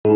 We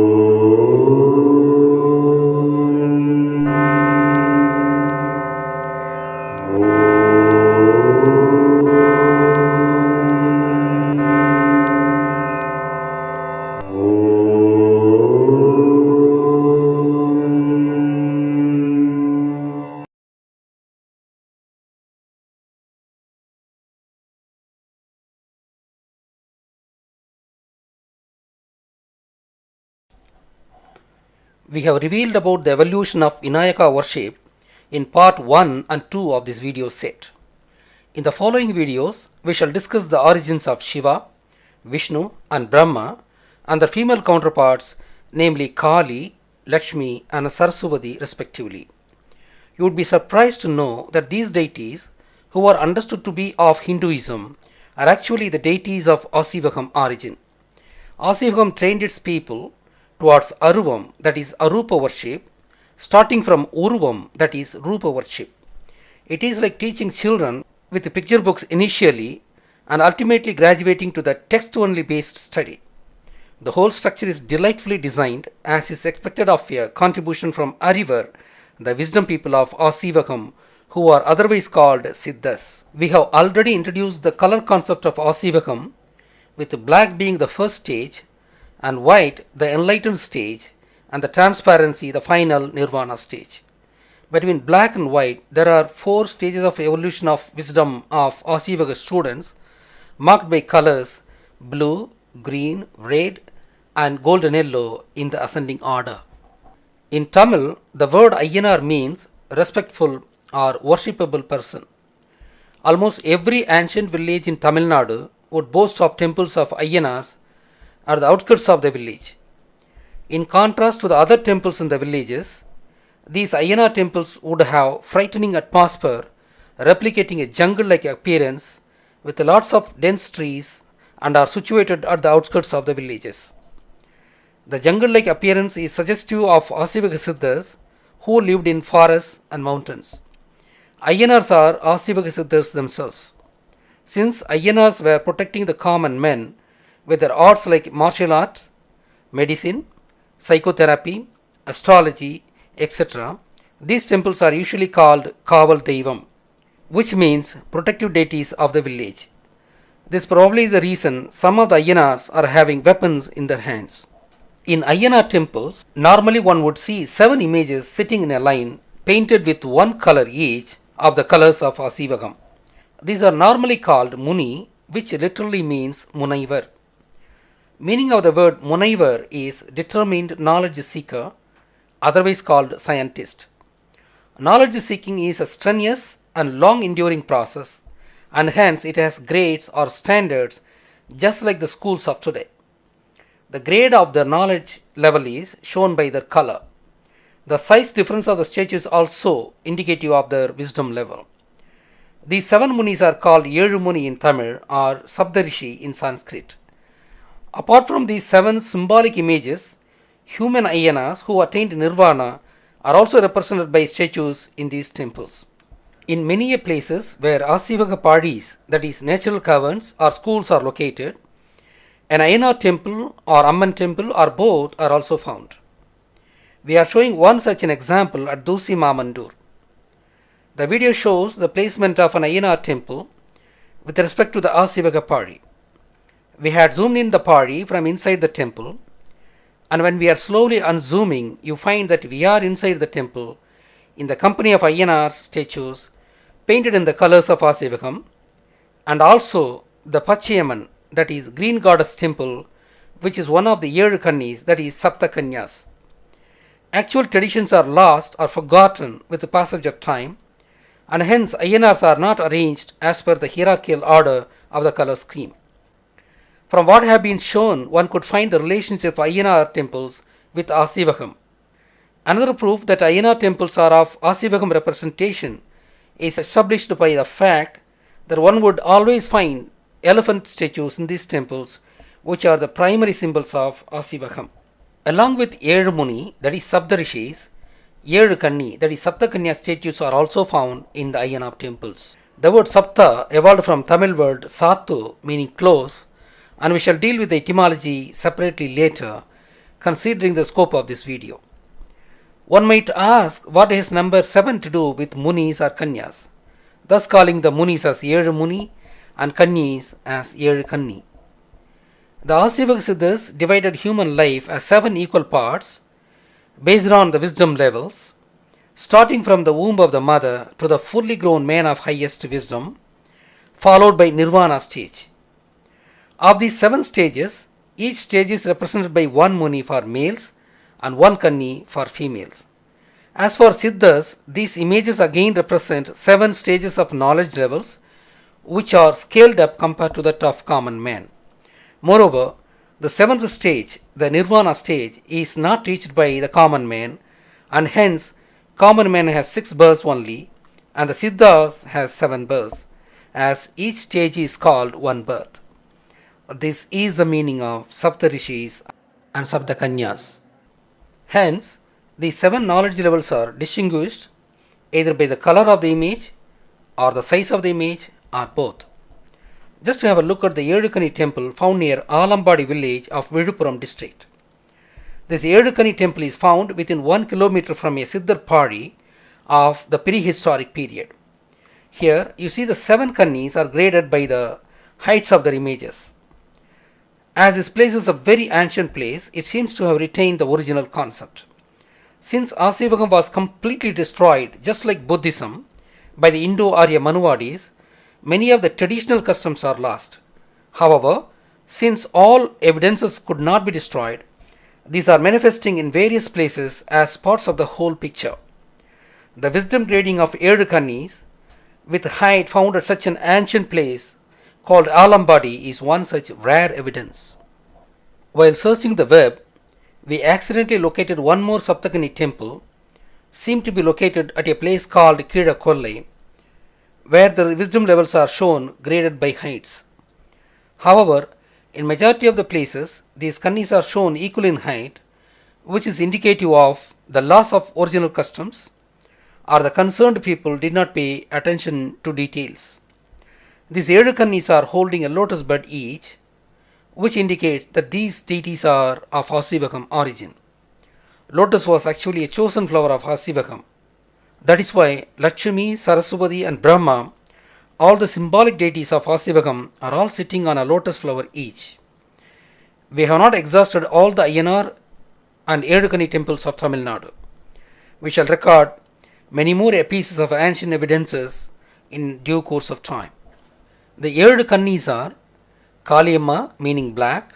have revealed about the evolution of Vinayaka worship in part 1 and 2 of this video set. In the following videos, we shall discuss the origins of Shiva, Vishnu and Brahma and their female counterparts, namely Kali, Lakshmi and Saraswati respectively. You would be surprised to know that these deities, who are understood to be of Hinduism, are actually the deities of Asivagam origin. Asivagam trained its people towards Aruvam, that is Arupa worship, starting from Uruvam, that is Rupa worship. It is like teaching children with picture books initially and ultimately graduating to the text-only based study. The whole structure is delightfully designed, as is expected of a contribution from Arivar, the wisdom people of Asivagam, who are otherwise called Siddhas. We have already introduced the color concept of Asivagam, with black being the first stage, and white the enlightened stage, and the transparency the final nirvana stage. Between black and white, there are 4 stages of evolution of wisdom of Asivaga students, marked by colors blue, green, red, and golden yellow in the ascending order. In Tamil, the word Ayyanar means respectful or worshipable person. Almost every ancient village in Tamil Nadu would boast of temples of Ayyanars at the outskirts of the village. In contrast to the other temples in the villages, these Ayyanar temples would have frightening atmosphere, replicating a jungle-like appearance with lots of dense trees, and are situated at the outskirts of the villages. The jungle-like appearance is suggestive of Asivaga Siddhas who lived in forests and mountains. Ayyanars are Asivaga Siddhas themselves. Since Ayyanars were protecting the common men with their arts like martial arts, medicine, psychotherapy, astrology, etc., these temples are usually called Kaval Deivam, which means protective deities of the village. This is probably the reason some of the Ayyanars are having weapons in their hands. In Ayyanar temples, normally one would see 7 images sitting in a line painted with one color each of the colors of Asivagam. These are normally called Muni, which literally means Munaivar. Meaning of the word Munaivar is determined knowledge seeker, otherwise called scientist. Knowledge seeking is a strenuous and long enduring process, and hence it has grades or standards just like the schools of today. The grade of the knowledge level is shown by their color. The size difference of the statues also indicative of their wisdom level. These 7 Munis are called Yelu Muni in Tamil or Saptarishi in Sanskrit. Apart from these 7 symbolic images, human Ayyanas who attained nirvana are also represented by statues in these temples. In many places where Asivaga padis, that is natural caverns or schools are located, an Ayyanar temple or Amman temple or both are also found. We are showing one such an example at Dusi Mamandur. The video shows the placement of an Ayyanar temple with respect to the Asivaga padi. We had zoomed in the padi from inside the temple, and when we are slowly unzooming, you find that we are inside the temple in the company of Ayyanar statues painted in the colors of Asivagam, and also the Pachayaman, that is green goddess temple, which is one of the 7 Kannis, that is Sapta Kanyas. Actual traditions are lost or forgotten with the passage of time, and hence Ayyanars are not arranged as per the hierarchical order of the color scheme. From what have been shown, one could find the relationship of Ayyanar temples with Asivagam. Another proof that Ayyanar temples are of Asivagam representation is established by the fact that one would always find elephant statues in these temples, which are the primary symbols of Asivagam. Along with Yelu Muni, that is Saptarishis, Yelu Kanni, that is Saptakanya statues are also found in the Ayyanar temples. The word Sapta evolved from Tamil word Sattu, meaning close, and we shall deal with the etymology separately later, considering the scope of this video. One might ask, what has number 7 to do with Munis or Kanyas, thus calling the Munis as Yezhu Muni and Kanyis as Yezhu Kanni. The Asivaka Siddhas divided human life as 7 equal parts based on the wisdom levels, starting from the womb of the mother to the fully grown man of highest wisdom, followed by Nirvana stage. Of these 7 stages, each stage is represented by 1 Muni for males and 1 Kanni for females. As for Siddhas, these images again represent 7 stages of knowledge levels which are scaled up compared to that of common man. Moreover, the 7th stage, the Nirvana stage, is not reached by the common man, and hence common man has 6 births only and the Siddhas has 7 births, as each stage is called 1 birth. This is the meaning of Saptarishis and Saptakanyas. Hence, these 7 knowledge levels are distinguished either by the color of the image or the size of the image or both. Just to have a look at the Yezhu Kanni temple found near Alambadi village of Viluppuram district. This Yezhu Kanni temple is found within 1 kilometer from a Siddhar Padi of the prehistoric period. Here you see the 7 Kannis are graded by the heights of their images. As this place is a very ancient place, it seems to have retained the original concept. Since Asivakam was completely destroyed, just like Buddhism, by the Indo-Arya Manuvadis, many of the traditional customs are lost. However, since all evidences could not be destroyed, these are manifesting in various places as parts of the whole picture. The wisdom grading of Yezhu Kannis with height found at such an ancient place called Alambadi is one such rare evidence. While searching the web, we accidentally located one more Saptakanni temple, seemed to be located at a place called Kirakollai, where the wisdom levels are shown graded by heights. However, in majority of the places, these Kannis are shown equal in height, which is indicative of the loss of original customs, or the concerned people did not pay attention to details. These Yezhu Kannis are holding a lotus bud each, which indicates that these deities are of Asivakam origin. Lotus was actually a chosen flower of Asivakam. That is why Lakshmi, Saraswati and Brahma, all the symbolic deities of Asivakam, are all sitting on a lotus flower each. We have not exhausted all the Ayyanar and Yezhu Kanni temples of Tamil Nadu. We shall record many more pieces of ancient evidences in due course of time. The Yezhu Kannis are Kaliyamma meaning black,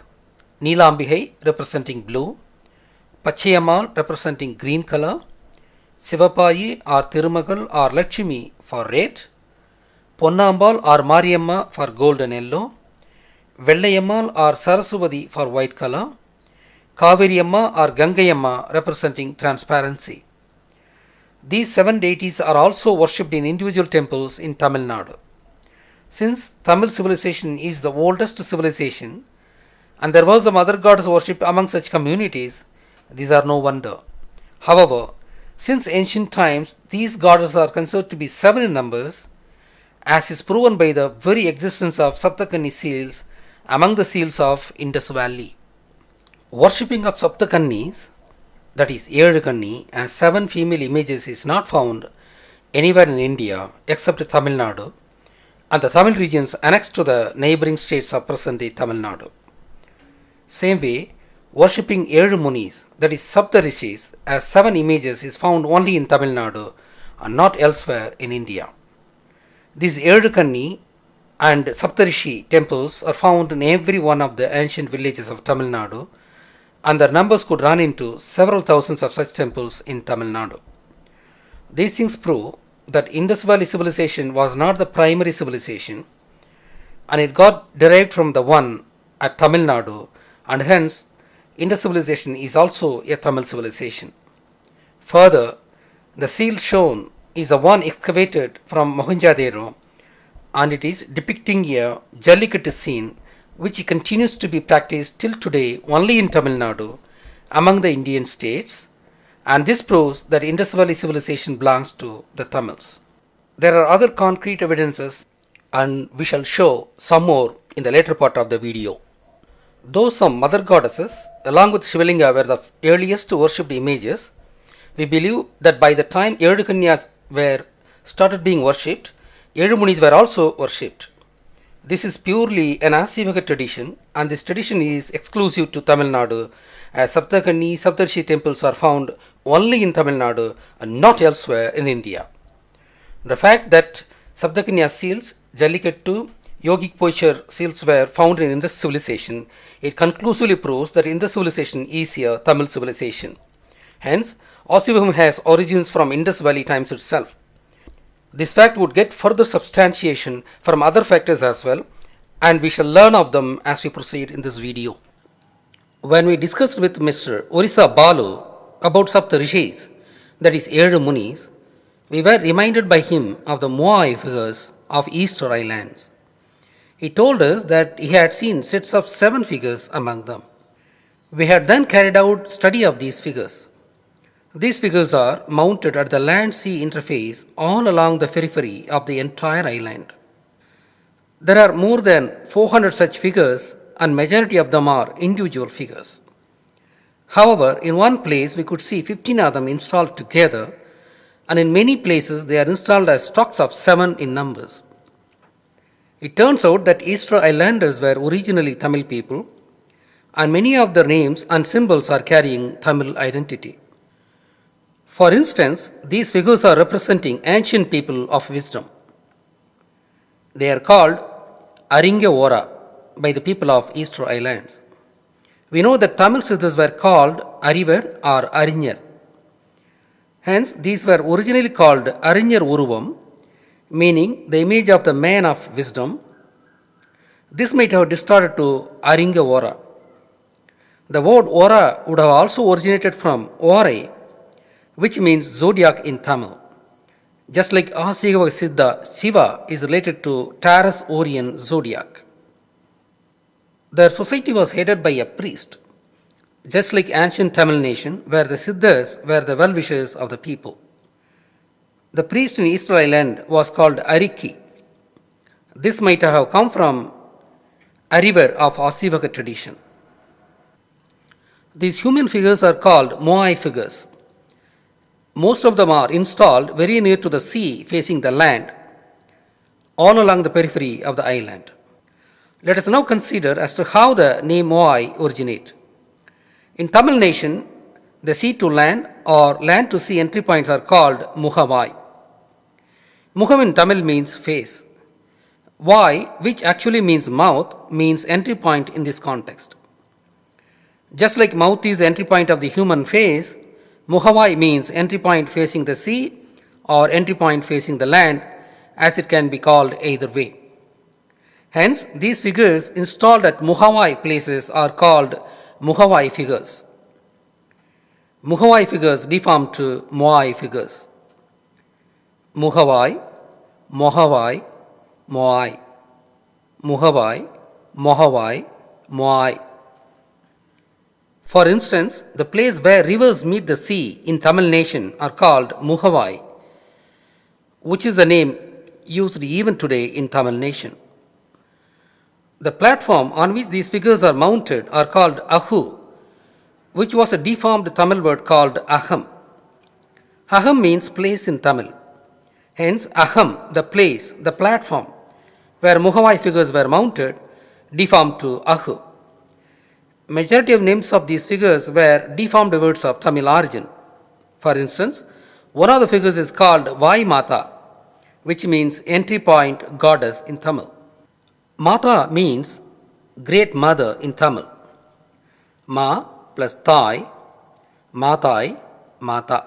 Neelambihai representing blue, Pachayamal representing green color, Sivapayi or Tirumagal or Lakshmi for red, Ponnambal or Mariyamma for gold and yellow, Vellayammal or Saraswati for white color, Kaviriyamma or Gangayamma representing transparency. These 7 deities are also worshipped in individual temples in Tamil Nadu. Since Tamil civilization is the oldest civilization and there was some other gods worshipped among such communities, these are no wonder. However, since ancient times, these goddesses are considered to be 7 in numbers, as is proven by the very existence of Saptakanni seals among the seals of Indus Valley. Worshipping of Saptakannis, that is Yezhu Kanni, as 7 female images is not found anywhere in India except Tamil Nadu and the Tamil regions annexed to the neighboring states of present-day Tamil Nadu. Same way, worshipping Yezhu Munis, that is Saptarishis, as 7 images is found only in Tamil Nadu and not elsewhere in India. These Yezhu Kanni and Saptarishi temples are found in every one of the ancient villages of Tamil Nadu, and their numbers could run into several thousands of such temples in Tamil Nadu. These things prove that Indus Valley civilization was not the primary civilization, and it got derived from the one at Tamil Nadu, and hence Indus civilization is also a Tamil civilization. Further, the seal shown is the one excavated from Mohenjo-daro, and it is depicting a Jallikattu scene which continues to be practiced till today only in Tamil Nadu among the Indian states, and this proves that Indus Valley civilization belongs to the Tamils. There are other concrete evidences, and we shall show some more in the later part of the video. Though some mother goddesses, along with Shivalinga, were the earliest worshipped images, we believe that by the time Edu Kanyas were started being worshipped, Edu Munis were also worshipped. This is purely an Asivaka tradition, and this tradition is exclusive to Tamil Nadu, as Saptakani, Saptarshi temples are found only in Tamil Nadu and not elsewhere in India. The fact that Saptakanya seals, Jallikattu, Yogic posture seals were found in Indus civilization, it conclusively proves that Indus civilization is a Tamil civilization. Hence, Asivakam has origins from Indus Valley times itself. This fact would get further substantiation from other factors as well, and we shall learn of them as we proceed in this video. When we discussed with Mr. Orissa Balu about Sapta Rishis, that is Edu Munis, we were reminded by him of the Moai figures of Easter Islands. He told us that he had seen sets of 7 figures among them. We had then carried out study of these figures. These figures are mounted at the land-sea interface all along the periphery of the entire island. There are more than 400 such figures, and majority of them are individual figures. However, in one place we could see 15 of them installed together, and in many places they are installed as stocks of 7 in numbers. It turns out that Easter Islanders were originally Tamil people, and many of their names and symbols are carrying Tamil identity. For instance, these figures are representing ancient people of wisdom. They are called Aringa Ora by the people of Easter Islands. We know that Tamil Siddhas were called Arivar or Arinyar. Hence, these were originally called Arinyar Uruvam, meaning the image of the man of wisdom. This might have distorted to Aringa Ora. The word Ora would have also originated from Ore, which means zodiac in Tamil. Just like Asivaka Siddha, Shiva is related to Taurus Orion zodiac. Their society was headed by a priest, just like ancient Tamil nation, where the Siddhas were the well-wishers of the people. The priest in Easter Island was called Ariki. This might have come from Arivar of Asivaka tradition. These human figures are called Moai figures. Most of them are installed very near to the sea facing the land, all along the periphery of the island. Let us now consider as to how the name Moai originates. In Tamil nation, the sea to land or land to sea entry points are called Muhavai. Muham in Tamil means face. Vai, which actually means mouth, means entry point in this context. Just like mouth is the entry point of the human face, Muhavai means entry point facing the sea or entry point facing the land, as it can be called either way. Hence, these figures installed at Muhavai places are called Muhavai figures. Muhavai figures deformed to Moai figures. Muhavai, Mohavai, Moai. Muhavai, Mohavai, Moai. For instance, the place where rivers meet the sea in Tamil nation are called Muhavai, which is the name used even today in Tamil nation. The platform on which these figures are mounted are called Ahu, which was a deformed Tamil word called Aham. Aham means place in Tamil. Hence, Aham, the place, the platform where Muhavai figures were mounted, deformed to Ahu. Majority of names of these figures were deformed words of Tamil origin. For instance, one of the figures is called Vai Mata, which means entry point goddess in Tamil. Mata means great mother in Tamil. Ma plus Thai, Matai, Mata.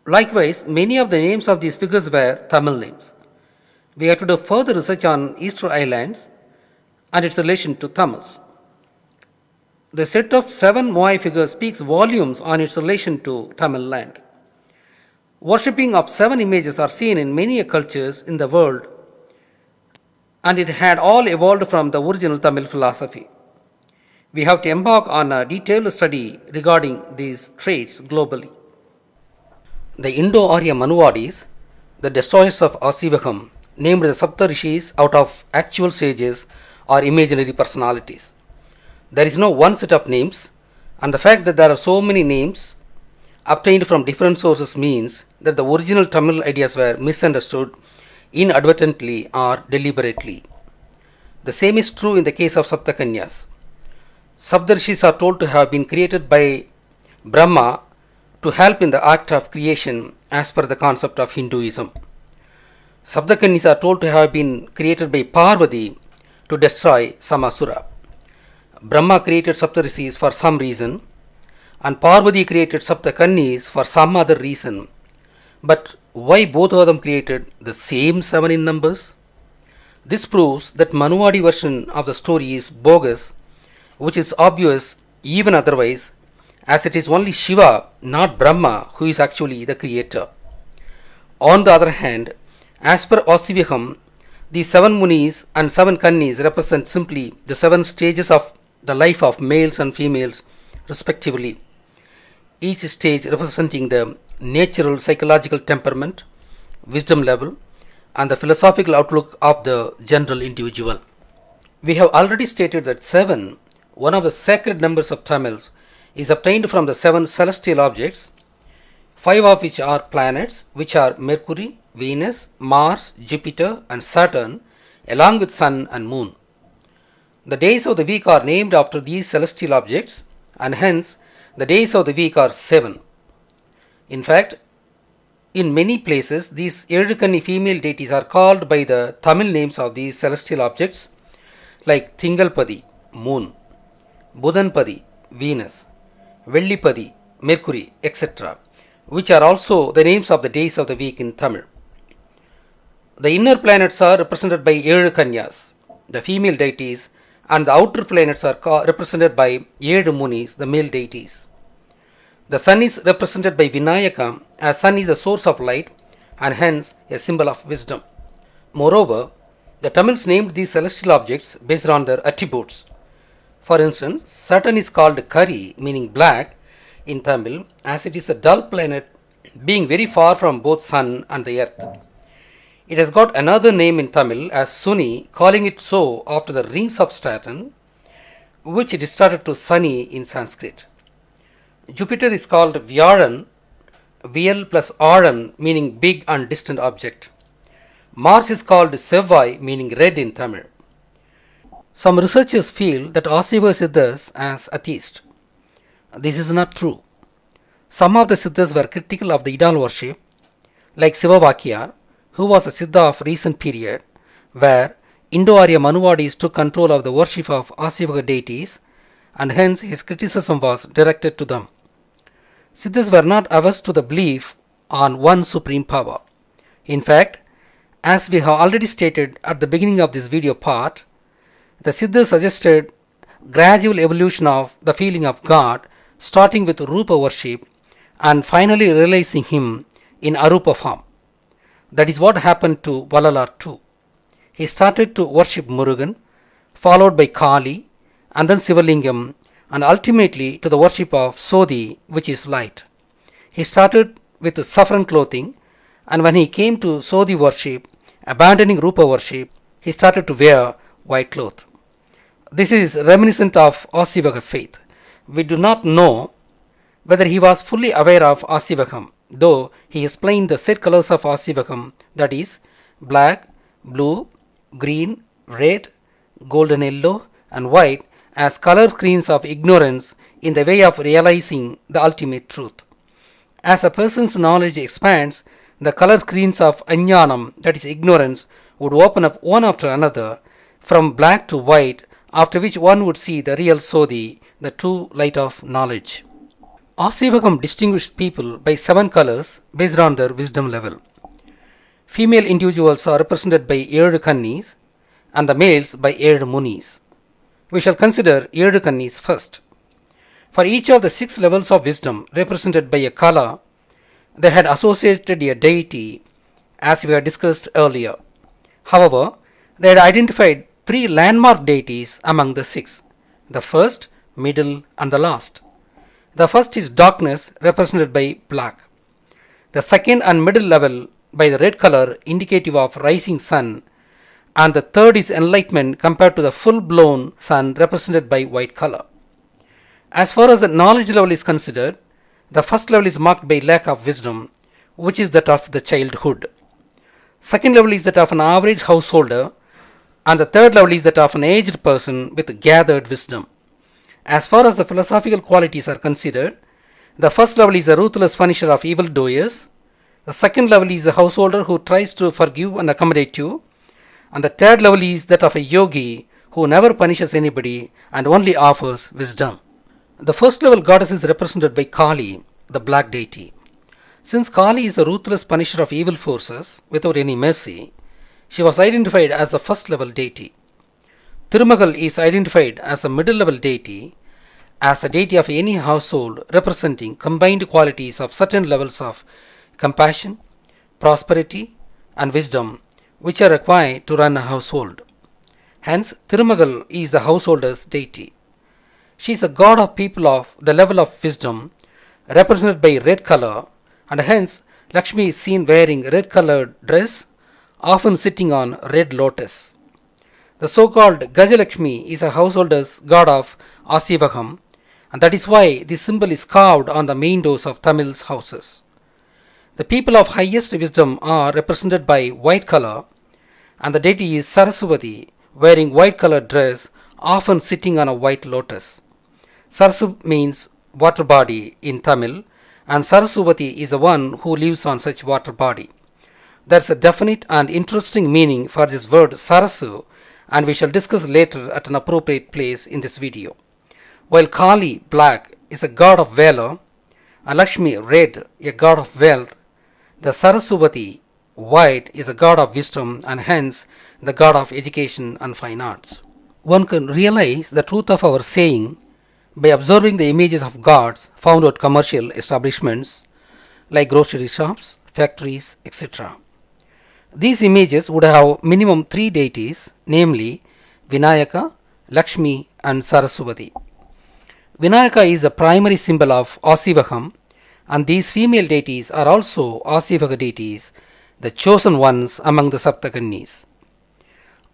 Likewise, many of the names of these figures were Tamil names. We have to do further research on Easter Islands and its relation to Tamils. The set of 7 Moai figures speaks volumes on its relation to Tamil land. Worshipping of 7 images are seen in many cultures in the world, and it had all evolved from the original Tamil philosophy. We have to embark on a detailed study regarding these traits globally. The Indo-Arya Manuvadis, the destroyers of Asivakam, named the Sapta Rishis out of actual sages or imaginary personalities. There is no one set of names, and the fact that there are so many names obtained from different sources means that the original Tamil ideas were misunderstood inadvertently or deliberately. The same is true in the case of Saptakanyas. Sapdarshis are told to have been created by Brahma to help in the act of creation as per the concept of Hinduism. Saptakanyas are told to have been created by Parvati to destroy some asura. Brahma created Saptarshis for some reason, and Parvati created Saptakanyas for some other reason. But why both of them created the same 7 in numbers? This proves that Manuvadi version of the story is bogus, which is obvious even otherwise, as it is only Shiva, not Brahma, who is actually the creator. On the other hand, as per Asivakam, the 7 Munis and 7 Kannis represent simply the 7 stages of the life of males and females respectively, each stage representing the natural psychological temperament, wisdom level, and the philosophical outlook of the general individual. We have already stated that 7, one of the sacred numbers of Tamils, is obtained from the 7 celestial objects, 5 of which are planets, which are Mercury, Venus, Mars, Jupiter, and Saturn, along with Sun and Moon. The days of the week are named after these celestial objects, and hence the days of the week are 7. In fact, in many places, these Ezhukanni female deities are called by the Tamil names of these celestial objects, like Thingalpadi, Moon, Budanpadi, Venus, Vellipadi, Mercury, etc., which are also the names of the days of the week in Tamil. The inner planets are represented by Ezhukanyas, the female deities, and the outer planets are represented by Ezhu Munis, the male deities. The sun is represented by Vinayaka, as sun is the source of light and hence a symbol of wisdom. Moreover, the Tamils named these celestial objects based on their attributes. For instance, Saturn is called Kari, meaning black, in Tamil, as it is a dull planet being very far from both sun and the earth. It has got another name in Tamil as Suni, calling it so after the rings of Saturn, which distorted to Sunny in Sanskrit. Jupiter is called Vyaran, Vyal plus Aran, meaning big and distant object. Mars is called Sevvai, meaning red in Tamil. Some researchers feel that Asiva Siddhas as atheist. This is not true. Some of the Siddhas were critical of the idol worship, like Sivavakyar, who was a Siddha of recent period, where Indo-Arya Manuvadis took control of the worship of Asivaka deities, and hence his criticism was directed to them. Siddhas were not averse to the belief on one supreme power. In fact, as we have already stated at the beginning of this video part, the Siddhas suggested gradual evolution of the feeling of God, starting with Rupa worship and finally realizing him in Arupa form. That is what happened to Valalar too. He started to worship Murugan, followed by Kali, and then Sivalingam, and ultimately to the worship of Sodhi, which is light. He started with saffron clothing, and when he came to Sodhi worship, abandoning Rupa worship, he started to wear white cloth. This is reminiscent of Asivaka faith. We do not know whether he was fully aware of Asivakam, though he explained the set colors of Asivakam, that is, black, blue, green, red, golden yellow, and white, as color screens of ignorance in the way of realizing the ultimate truth. As a person's knowledge expands, the color screens of Ajnanam, that is ignorance, would open up one after another, from black to white, after which one would see the real Sodhi, the true light of knowledge. Asivakam distinguished people by 7 colors based on their wisdom level. Female individuals are represented by Ezhukannis and the males by Ezhu Munis. We shall consider Ezhukannis first. For each of the 6 levels of wisdom represented by a color, they had associated a deity, as we had discussed earlier. However, they had identified 3 landmark deities among the 6, the first, middle, and the last. The first is darkness, represented by black. The second and middle level by the red color, indicative of rising sun, and the third is enlightenment compared to the full-blown sun represented by white color. As far as the knowledge level is considered, the first level is marked by lack of wisdom, which is that of the childhood. Second level is that of an average householder, and the third level is that of an aged person with gathered wisdom. As far as the philosophical qualities are considered, the first level is a ruthless punisher of evildoers, the second level is a householder who tries to forgive and accommodate you, and the third level is that of a yogi who never punishes anybody and only offers wisdom. The first level goddess is represented by Kali, the black deity. Since Kali is a ruthless punisher of evil forces without any mercy, she was identified as the first level deity. Tirumagal is identified as a middle level deity, as a deity of any household representing combined qualities of certain levels of compassion, prosperity, and wisdom which are required to run a household. Hence, Tirumagal is the householder's deity. She is a god of people of the level of wisdom, represented by red color, and hence Lakshmi is seen wearing red colored dress, often sitting on red lotus. The so-called Gajalakshmi is a householder's god of Asivagam, and that is why this symbol is carved on the main doors of Tamil's houses. The people of highest wisdom are represented by white color, and the deity is Saraswati, wearing white colored dress, often sitting on a white lotus. Sarasu means water body in Tamil, and Saraswati is the one who lives on such water body. There is a definite and interesting meaning for this word Sarasu, and we shall discuss later at an appropriate place in this video. While Kali, black, is a god of valor, and Lakshmi, red, a god of wealth, the Saraswati, white, is a god of wisdom and hence the god of education and fine arts. One can realize the truth of our saying by observing the images of gods found at commercial establishments like grocery shops, factories, etc. These images would have minimum three deities, namely Vinayaka, Lakshmi, and Saraswati. Vinayaka is the primary symbol of Asivagam, and these female deities are also Asivaga deities, the chosen ones among the Saptakanyis.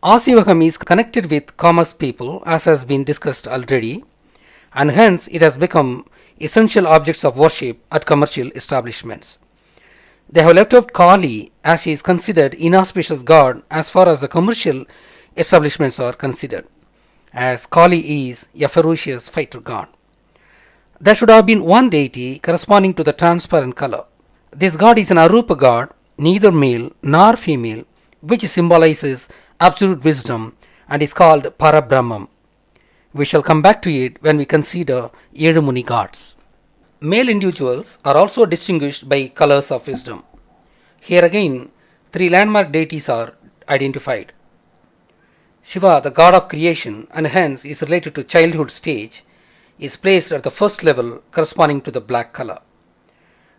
Asivagam is connected with commerce people, as has been discussed already, and hence it has become essential objects of worship at commercial establishments. They have left out Kali, as she is considered inauspicious god as far as the commercial establishments are considered, as Kali is a ferocious fighter god. There should have been one deity corresponding to the transparent color. This god is an Arupa god, neither male nor female, which symbolizes absolute wisdom and is called Parabrahmam. We shall come back to it when we consider Edumuni gods. Male individuals are also distinguished by colors of wisdom. Here again, three landmark deities are identified. Shiva, the god of creation and hence is related to childhood stage, is placed at the first level corresponding to the black color.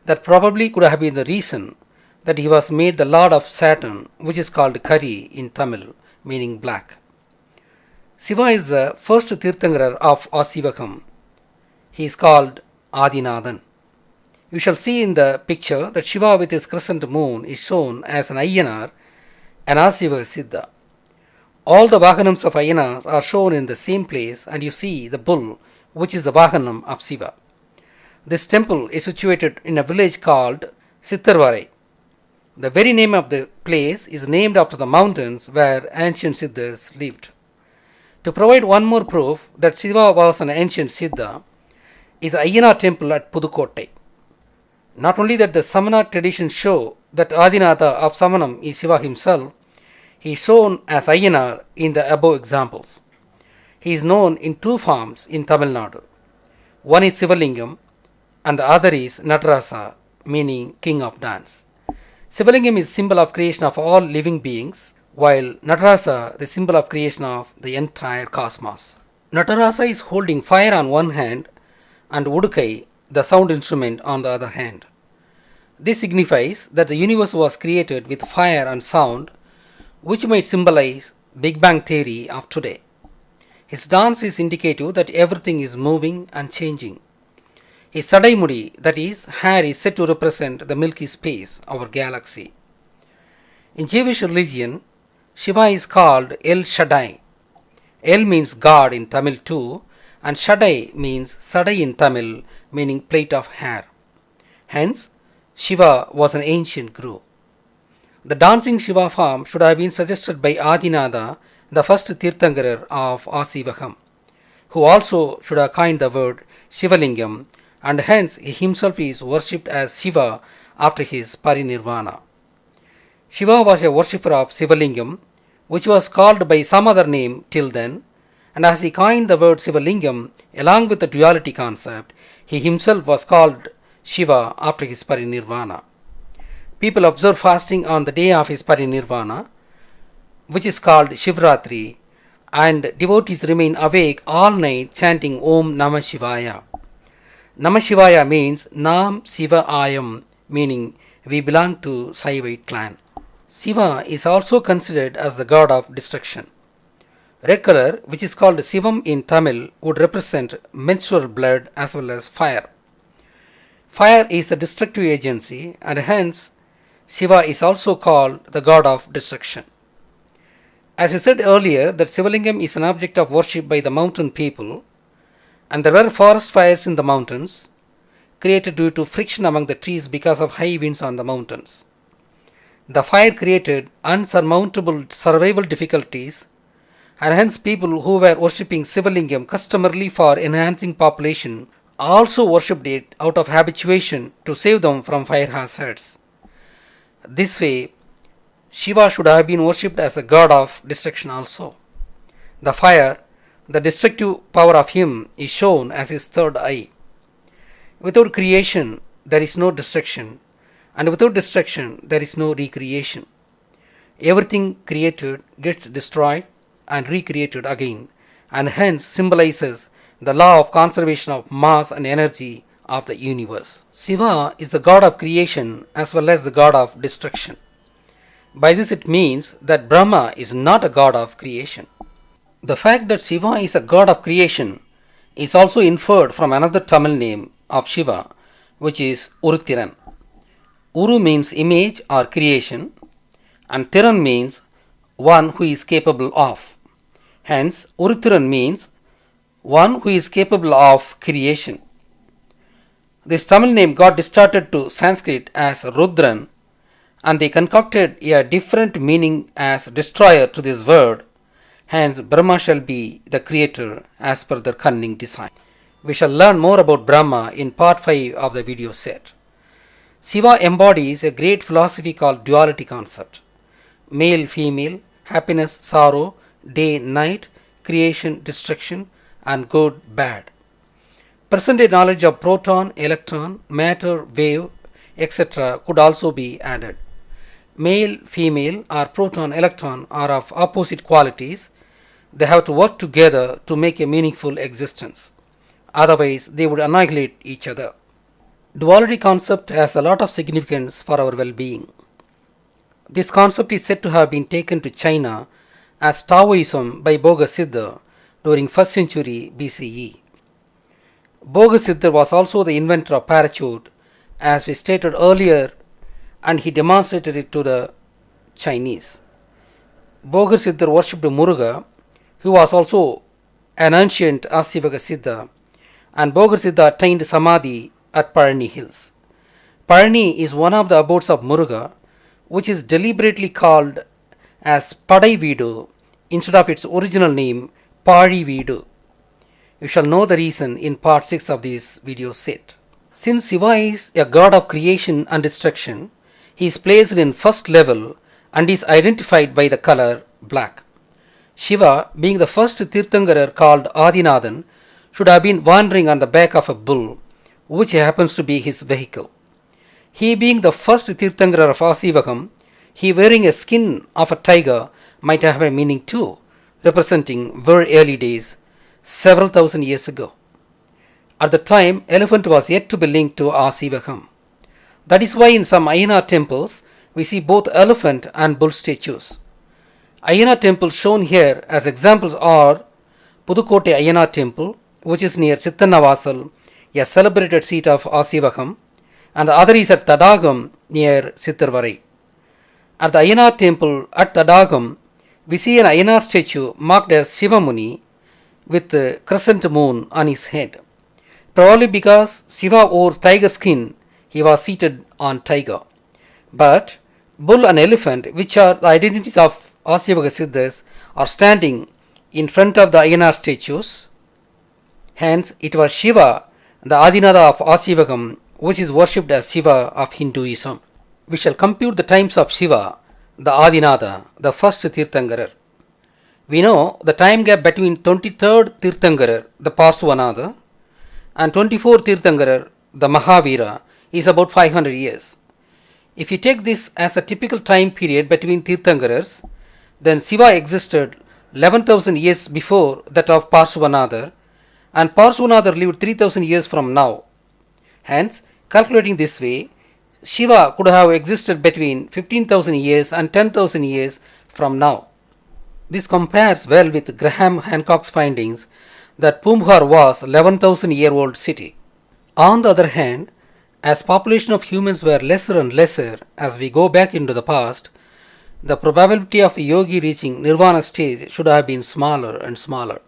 That probably could have been the reason that he was made the lord of Saturn, which is called Kari in Tamil, meaning black. Shiva is the first Tirthankarar of Asivagam. He is called Adinathan. You shall see in the picture that Shiva with his crescent moon is shown as an Ayyanar, an Asivaga Siddha. All the Vahanams of Ayyanars are shown in the same place, and you see the bull, which is the Vahanam of Shiva. This temple is situated in a village called Sittarvarai. The very name of the place is named after the mountains where ancient Siddhas lived. To provide one more proof that Shiva was an ancient Siddha is the Ayyanar temple at Pudukkottai. Not only that the Samana traditions show that Adinatha of Samanam is Shiva himself, he is shown as Ayyanar in the above examples. He is known in two forms in Tamil Nadu. One is Sivalingam and the other is Natarasa, meaning king of dance. Sivalingam is symbol of creation of all living beings, while Natarasa the symbol of creation of the entire cosmos. Natarasa is holding fire on one hand and Udukai, the sound instrument, on the other hand. This signifies that the universe was created with fire and sound, which might symbolize Big Bang theory of today. His dance is indicative that everything is moving and changing. His Sadaimudi, that is, hair, is said to represent the Milky Space, our galaxy. In Jewish religion, Shiva is called El Shaddai. El means God in Tamil too, and Shaddai means Sadai in Tamil, meaning plait of hair. Hence, Shiva was an ancient guru. The dancing Shiva form should have been suggested by Adinatha, the first Tirthankarar of Asivakam, who also should have coined the word Shivalingam, and hence he himself is worshipped as Shiva after his parinirvana. Shiva was a worshipper of Shivalingam, which was called by some other name till then, and as he coined the word Shivalingam along with the duality concept, he himself was called Shiva after his parinirvana. People observe fasting on the day of his parinirvana, which is called Shivratri, and devotees remain awake all night chanting Om Namah Shivaya. Namah Shivaya means Nam Shiva Ayam, meaning we belong to Saivite clan. Shiva is also considered as the god of destruction. Red color, which is called Shivam in Tamil, would represent menstrual blood as well as fire. Fire is a destructive agency, and hence Shiva is also called the god of destruction. As I said earlier, that Shivalingam is an object of worship by the mountain people, and there were forest fires in the mountains, created due to friction among the trees because of high winds on the mountains. The fire created unsurmountable survival difficulties, and hence people who were worshipping Shivalingam customarily for enhancing population also worshipped it out of habituation to save them from fire hazards. This way, Shiva should have been worshipped as a god of destruction also. The fire, the destructive power of him, is shown as his third eye. Without creation, there is no destruction, and without destruction, there is no recreation. Everything created gets destroyed and recreated again, and hence symbolizes the law of conservation of mass and energy of the universe. Shiva is the god of creation as well as the god of destruction. By this it means that Brahma is not a god of creation. The fact that Shiva is a god of creation is also inferred from another Tamil name of Shiva, which is Uruthiran. Uru means image or creation, and Thiran means one who is capable of. Hence, Uruthiran means one who is capable of creation. This Tamil name got distorted to Sanskrit as Rudran, and they concocted a different meaning as destroyer to this word. Hence, Brahma shall be the creator as per their cunning design. We shall learn more about Brahma in part 5 of the video set. Shiva embodies a great philosophy called duality concept. Male, female, happiness, sorrow, day, night, creation, destruction, and good, bad. Present-day knowledge of proton, electron, matter, wave, etc. could also be added. Male, female, or proton, electron are of opposite qualities. They have to work together to make a meaningful existence. Otherwise, they would annihilate each other. Duality concept has a lot of significance for our well-being. This concept is said to have been taken to China as Taoism by Bodhisiddha during 1st century BCE. Bodhisiddha was also the inventor of parachute, as we stated earlier, and he demonstrated it to the Chinese. Bodhisiddha worshipped Muruga, who was also an ancient Asivaka Siddha, and Bodhisiddha attained Samadhi at Parani Hills. Parani is one of the abodes of Muruga, which is deliberately called as Padai Veedu instead of its original name Pari Veedu. You shall know the reason in part 6 of this video set. Since Shiva is a god of creation and destruction, he is placed in first level and is identified by the color black. Shiva, being the first Tirthankarar called Adinathan, should have been wandering on the back of a bull, which happens to be his vehicle. He being the first Tirthankarar of Asivakam, he wearing a skin of a tiger might have a meaning too, representing very early days, several thousand years ago. At the time, elephant was yet to be linked to Asivakam. That is why in some Ayana temples, we see both elephant and bull statues. Ayana temples shown here as examples are Pudukkottai Ayana temple, which is near Chittanavasal, a celebrated seat of Asivakam, and the other is at Tadagam near Sittarvarai. At the Ayana temple at Tadagam, We see an Ayanar statue marked as Shiva Muni with a crescent moon on his head. Probably because Shiva wore tiger skin, he was seated on tiger. But bull and elephant, which are the identities of Asivaka Siddhas, are standing in front of the Ayanar statues. Hence, it was Shiva, the Adinada of Asivakam, which is worshipped as Shiva of Hinduism. We shall compute the times of Shiva, the Adinada, the first Tirthankarar. We know the time gap between 23rd Tirthankarar, the Parsvanada, and 24th Tirthankarar, the Mahavira, is about 500 years. If you take this as a typical time period between Tirthankarars, then Shiva existed 11,000 years before that of Parsvanadar, and Parsvanadar lived 3,000 years from now. Hence, calculating this way, Shiva could have existed between 15,000 years and 10,000 years from now. This compares well with Graham Hancock's findings that Pumbhar was 11,000-year-old city. On the other hand, as population of humans were lesser and lesser as we go back into the past, the probability of a yogi reaching nirvana stage should have been smaller and smaller.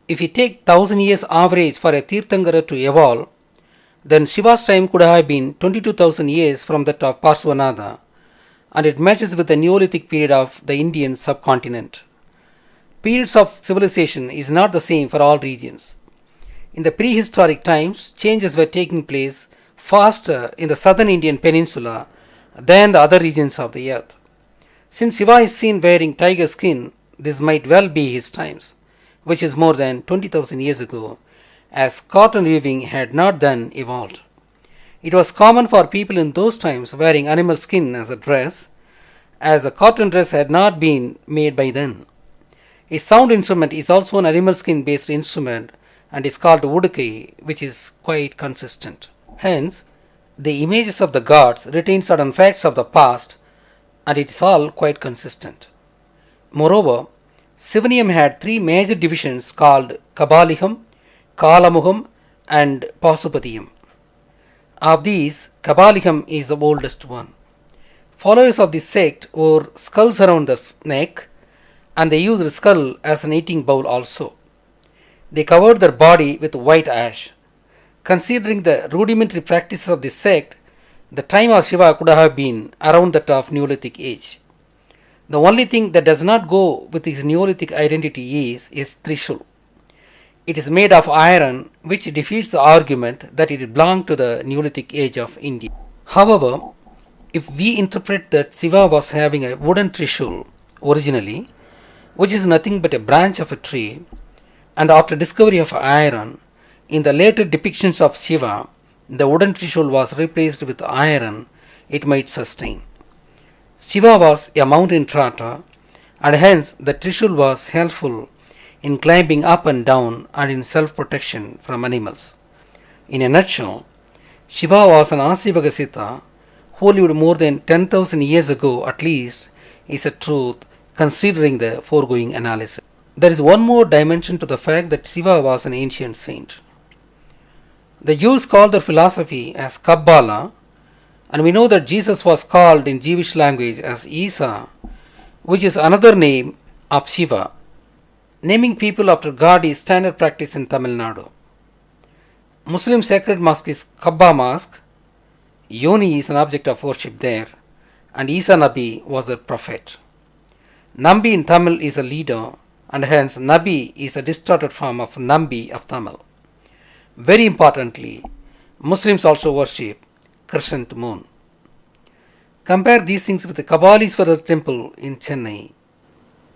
If we take 1000 years average for a Tirthankara to evolve, then Shiva's time could have been 22,000 years from that of Parsvanada, and it matches with the Neolithic period of the Indian subcontinent. Periods of civilization is not the same for all regions. In the prehistoric times, changes were taking place faster in the southern Indian peninsula than the other regions of the earth. Since Shiva is seen wearing tiger skin, this might well be his times, which is more than 20,000 years ago, as cotton weaving had not then evolved. It was common for people in those times wearing animal skin as a dress, as the cotton dress had not been made by then. A sound instrument is also an animal skin based instrument and is called Udukai, which is quite consistent. Hence, the images of the gods retain certain facts of the past, and it is all quite consistent. Moreover, Sivaniyam had three major divisions called Kabaliham, Kalamuham, and Pasupatiyam. Of these, Kabaliham is the oldest one. Followers of this sect wore skulls around the neck, and they used the skull as an eating bowl also. They covered their body with white ash. Considering the rudimentary practices of this sect, the time of Shiva could have been around that of Neolithic age. The only thing that does not go with his Neolithic identity is his Trishul. It is made of iron, which defeats the argument that it belonged to the Neolithic age of India. However, if we interpret that Shiva was having a wooden Trishul originally, which is nothing but a branch of a tree, and after discovery of iron, in the later depictions of Shiva, the wooden Trishul was replaced with iron, it might sustain. Shiva was a mountain trotter, and hence the Trishul was helpful in climbing up and down and in self-protection from animals. In a nutshell, Shiva was an Asivaka Siddha who lived more than 10,000 years ago at least is a truth considering the foregoing analysis. There is one more dimension to the fact that Shiva was an ancient saint. The Jews call their philosophy as Kabbalah, and we know that Jesus was called in Jewish language as Isa, which is another name of Shiva. Naming people after God is standard practice in Tamil Nadu. Muslim sacred mosque is Kaaba Mosque. Yoni is an object of worship there, and Isa Nabi was their prophet. Nambi in Tamil is a leader, and hence Nabi is a distorted form of Nambi of Tamil. Very importantly, Muslims also worship crescent moon. Compare these things with the Kabalishwara temple in Chennai,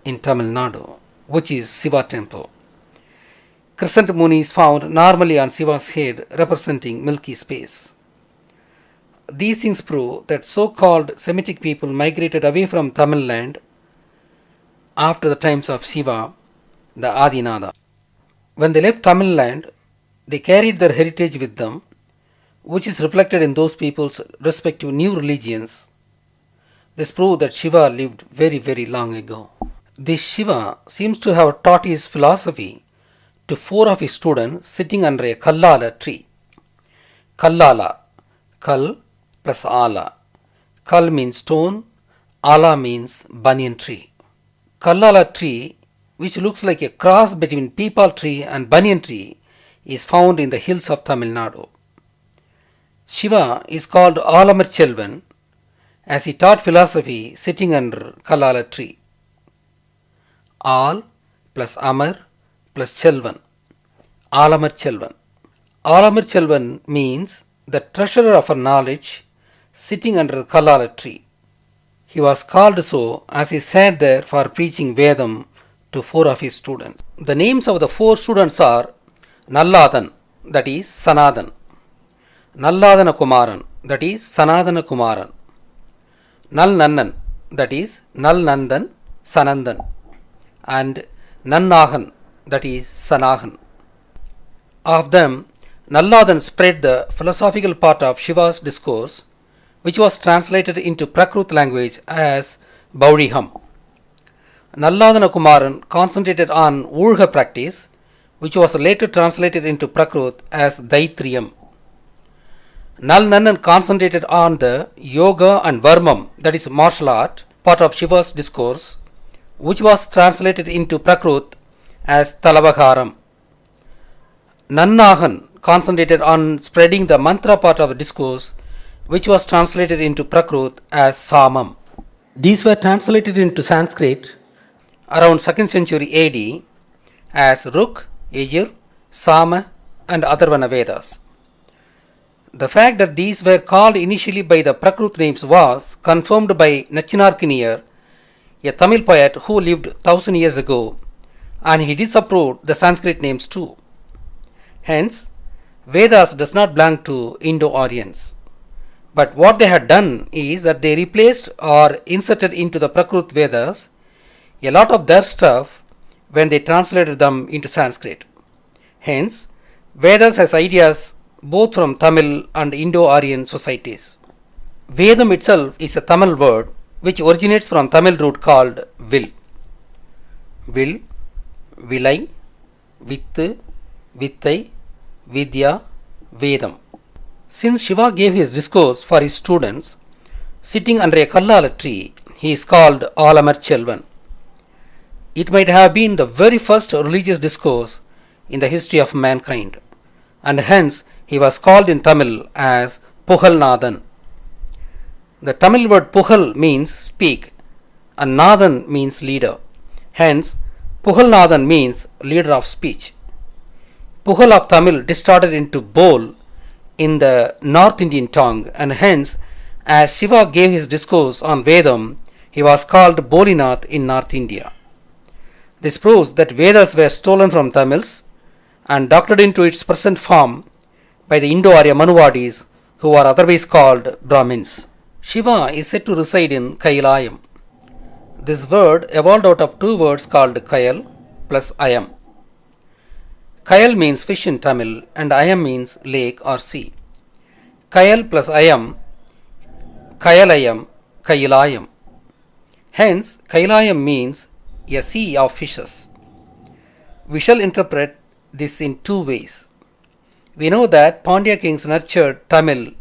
in Tamil Nadu, which is Shiva temple. Crescent moon is found normally on Shiva's head, representing milky space. These things prove that so-called Semitic people migrated away from Tamil land after the times of Shiva, the Adinada. When they left Tamil land, they carried their heritage with them, which is reflected in those people's respective new religions. This proves that Shiva lived very, very long ago. This Shiva seems to have taught his philosophy to four of his students sitting under a Kallala tree. Kallala, Kal plus Ala. Kal means stone, Ala means banyan tree. Kallala tree, which looks like a cross between peepal tree and banyan tree, is found in the hills of Tamil Nadu. Shiva is called Alamar Chelvan as he taught philosophy sitting under Kallala tree. Al plus Amar plus Chelvan. Alamar Chelvan. Alamar Chelvan means the treasurer of our knowledge sitting under the Kallala tree. He was called so as he sat there for preaching Vedam to 4 of his students. The names of the 4 students are Nalladan, that is Sanathan, Nalladana Kumaran, that is Sanatana Kumaran, Nal Nannan, that is Nal Nandan, Sanandan, and Nannahan, that is Sanahan. Of them, Nalladan spread the philosophical part of Shiva's discourse, which was translated into Prakrit language as Baudiham. Nalladana Kumaran concentrated on Urga practice, which was later translated into Prakrit as Daitriyam. Nal Nannan concentrated on the Yoga and Varmam, that is martial art, part of Shiva's discourse, which was translated into Prakrit as Talavaharam. Nannahan concentrated on spreading the mantra part of the discourse, which was translated into Prakrit as Samam. These were translated into Sanskrit around 2nd century AD as Ruk, Yajur, Sama, and Atharvana Vedas. The fact that these were called initially by the Prakrit names was confirmed by Nachinarkiniyar, a Tamil poet who lived 1000 years ago, and he disapproved the Sanskrit names too. Hence, Vedas does not belong to Indo-Aryans. But what they had done is that they replaced or inserted into the Prakrit Vedas a lot of their stuff when they translated them into Sanskrit. Hence, Vedas has ideas both from Tamil and Indo-Aryan societies. Vedam itself is a Tamil word which originates from Tamil root called will. Will, Vilai, Vittu, Vittai, Vidya, Vedam. Since Shiva gave his discourse for his students sitting under a Kallala tree, he is called Alamar Chelvan. It might have been the very first religious discourse in the history of mankind, and hence he was called in Tamil as Puhalnathan. The Tamil word Puhal means speak and Nathan means leader. Hence, Puhalnathan means leader of speech. Puhal of Tamil distorted into bowl in the North Indian tongue, and hence, as Shiva gave his discourse on Vedam, he was called Bolinath in North India. This proves that Vedas were stolen from Tamils and doctored into its present form by the Indo-Arya Manuvadis, who are otherwise called Brahmins. Shiva is said to reside in Kailayam. This word evolved out of 2 words called Kayal plus Ayam. Kayal means fish in Tamil and Ayam means lake or sea. Kayal plus Ayam, Kayalayam, Kailayam. Hence, Kailayam means a sea of fishes. We shall interpret this in 2 ways. We know that Pandya kings nurtured Tamil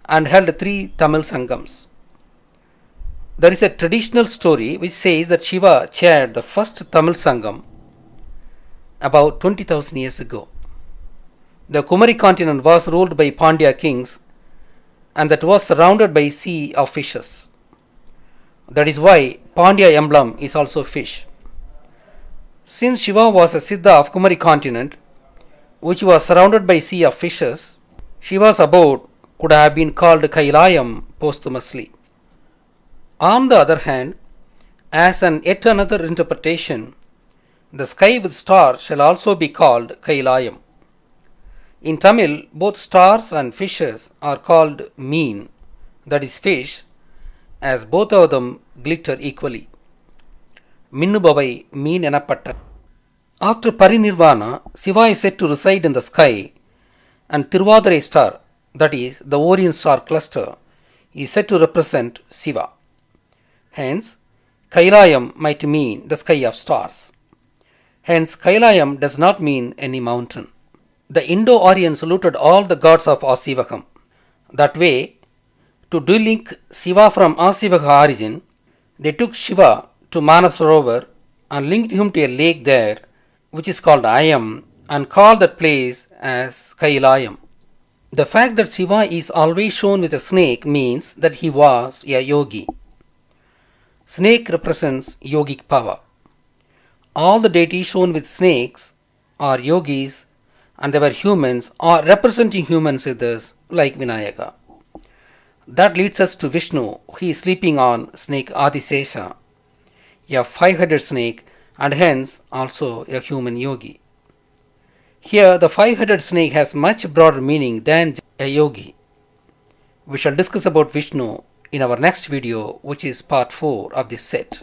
and held 3 Tamil Sangams. There is a traditional story which says that Shiva chaired the first Tamil Sangam about 20,000 years ago. The Kumari continent was ruled by Pandya kings and that was surrounded by a sea of fishes. That is why Pandya emblem is also fish. Since Shiva was a Siddha of Kumari continent, which was surrounded by a sea of fishes, Shiva's abode could have been called Kailayam posthumously. On the other hand, as an yet another interpretation, the sky with stars shall also be called Kailayam. In Tamil, both stars and fishes are called mean, that is fish, as both of them glitter equally. Minnubavai mean enapatta. After Parinirvana, Shiva is said to reside in the sky, and Tiruvadarai star, that is the Orion star cluster, is said to represent Shiva. Hence, Kailayam might mean the sky of stars. Hence, Kailayam does not mean any mountain. The Indo-Aryans saluted all the gods of Asivakam. That way, to delink Shiva from Asivaka origin, they took Shiva to Manasarovar and linked him to a lake there, which is called Ayam, and called that place as Kailayam. The fact that Shiva is always shown with a snake means that he was a yogi. Snake represents yogic power. All the deities shown with snakes are yogis, and they were humans or representing human siddhas like Vinayaka. That leads us to Vishnu. He is sleeping on snake Adisesha, a five-headed snake, and hence also a human yogi. Here the five-headed snake has much broader meaning than a yogi. We shall discuss about Vishnu in our next video, which is part 4 of this set.